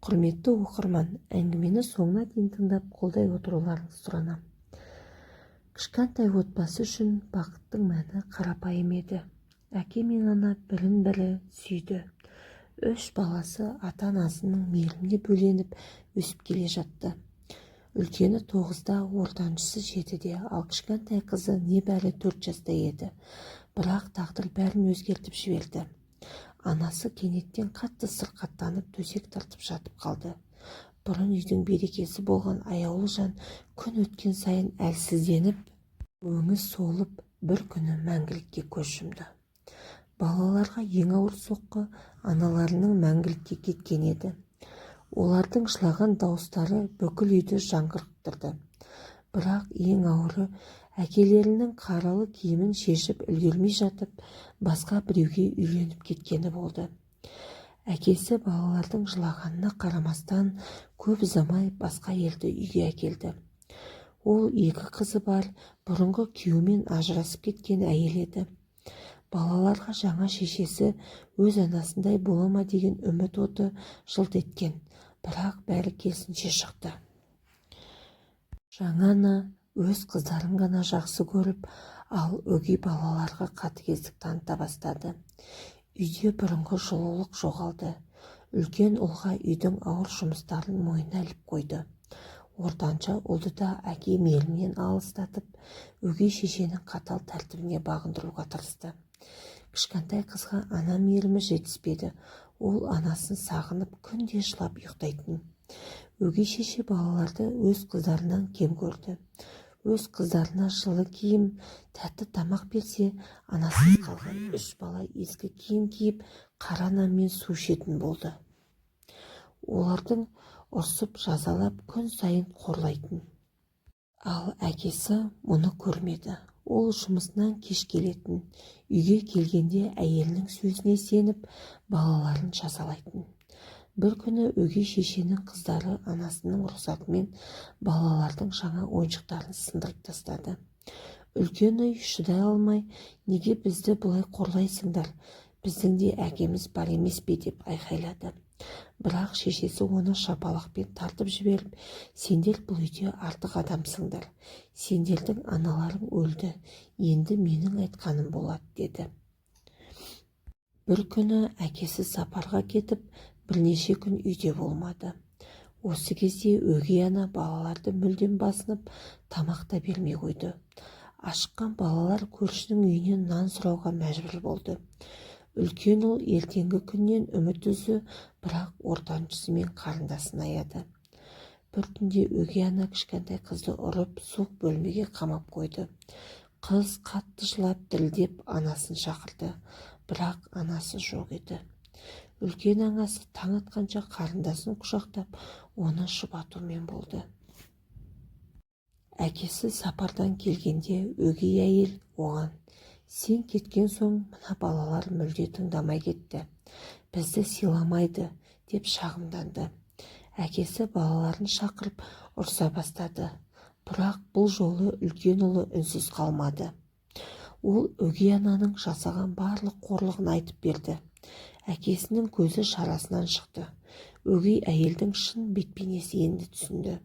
Құрметті оқырман, әңгімені соңына дейін тыңдап қолдай отыруларыңызды сұранам. Кішкентай отбасы үшін бақыттың мәні қарапайым еді. Әке мен ана бірін-бірі сүйді. Үш баласы ата-анасының мейіріміне бөленіп өсіп келе жатты. Үлкені 9-да, ортаншысы 7-де, ал кішкентай қызы небәрі 4 жаста еді. Бірақ тағдыр бәрін өзгертіп жіберді. Анасы кенеттен қатты сырқаттанып төсек тартып жатып қалды. Бұрын үйдің берекесі болған аяулы жан күн өткен сайын әлсізденіп, өңі солып, бір күні мәңгілікке көз жұмды. Балаларға ең ауыр соққы аналарының мәңгілікке кеткен еді. Олардың жылаған дауыстары бүкіл үйді жаңғырықтырды. Бірақ ең ауыры әкелерінің қаралы киімін шешіп үлгермей жатып, басқа біреуге үйленіп кеткені болды. Әкесі балалардың жылағанына қарамастан көп ұзамай басқа елді үйге әкелді. Ол 2 қызы бар, бұрынғы күйеуімен ажырасып кеткен әйел еді. Балаларға жаңа шешесі өз анасындай бола ма деген үміт оты жылт еткен, бірақ бәрі керісінше шықты. Жаңа ана өз қыздарын ғана жақсы көріп, ал өгей балаларға қатыгездік таныта бастады. Үйде бұрынғы жылулық жоғалды. Үлкен ұлға үйдің ауыр жұмыстарын мойнына іліп қойды. Ортанша ұлды да әке мейірімінен алыстатып, өгей шешенің қатал тәртібіне бағындыруға тырысты. Кішкентай қызға ана мейірімі жетіспеді. Ол анасын сағынып күнде жылап ұйықтайтын. Өгей шеше балаларды өз қыздарынан кем көрді. Өз қыздарына жылы киім, тәтті тамақ берсе, анасыз қалған 3 бала ескі киім киіп, қара нанмен су ішетін болды. Олардың ұрсып жазалап күн сайын қорлайтын. Ал әкесі мұны көрмеді. Ол жұмысынан кеш келетін. Үйге келгенде әйелінің сөзіне сеніп, балаларын жазалайтын. Бір күні өгей шешенің қыздары анасының рұқсатымен балалардың жаңа ойыншықтарын сындырып тастады. Үлкен үй шыдай алмай, неге бізді бұлай қорлайсыңдар? Біздің де әкеміз бар емес пе деп айқайлады. Бірақ шешесі оны шапалақпен тартып жіберіп, сендер бұл үйде артық адамсыңдар. Сендердің аналарың өлді, енді менің айтқаным болады деді. Бір күні әкесі сапарға кетіп, бірнеше күн үйде болмады. Осы кезде өгей ана балаларды мүлдем басынып, тамақ та бермей қойды. Ашыққан балалар көршінің үйінен нан сұрауға мәжбүр болды. Үлкен ұл ертеңгі күннен үміт үзді, бірақ ортаншысымен қарындасын аяды. Бір түнде өгей ана кішкентай қызды ұрып, суық бөлмеге қамап қойды. Қыз қатты жылап дірілдеп анасын шақырды, бірақ анасы жоқ еді. Үлкен ағасы таң атқанша қарындасын құшақтап, оны жұбатумен болды. Әкесі сапардан келгенде өгей әйел оған: сен кеткен соң мына балалар мүлде тыңдамай кетті, бізді сыйламайды деп шағымданды. Әкесі балаларын шақырып ұрса бастады, бірақ бұл жолы үлкен ұлы үнсіз қалмады. Ол өгей ананың жасаған барлық қорлығын айтып берді. Әкесінің көзі шарасынан шықты. Өгей әйелдің шын бет-бейнесі енді түсінді.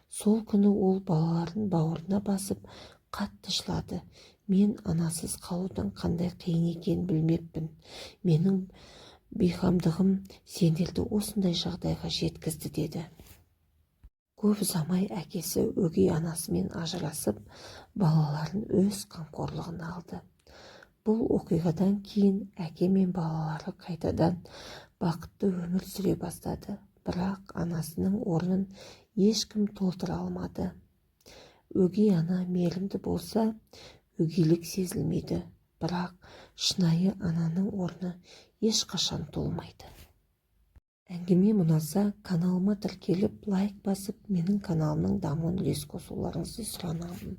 Сол күні ол балаларын бауырына басып қатты жылады. Мен анасыз қалудың қандай қиын екенін білмеппін. Менің бейқамдығым сендерді осындай жағдайға жеткізді деді. Көп ұзамай әкесі өгей анасымен ажырасып, балаларын өз қамқорлығына алды. Бұл оқиғадан кейін әке мен балалары қайтадан бақытты өмір сүре бастады, бірақ анасының орнын ешкім толтыра алмады. Өгей ана мейірімді болса, өгейлік сезілмейді, бірақ шынайы ананың орны ешқашан толмайды. Әңгіме ұнаса, каналыма тіркеліп, лайк басып, менің каналымның дамуына үлес қосуларыңызды сұранамын.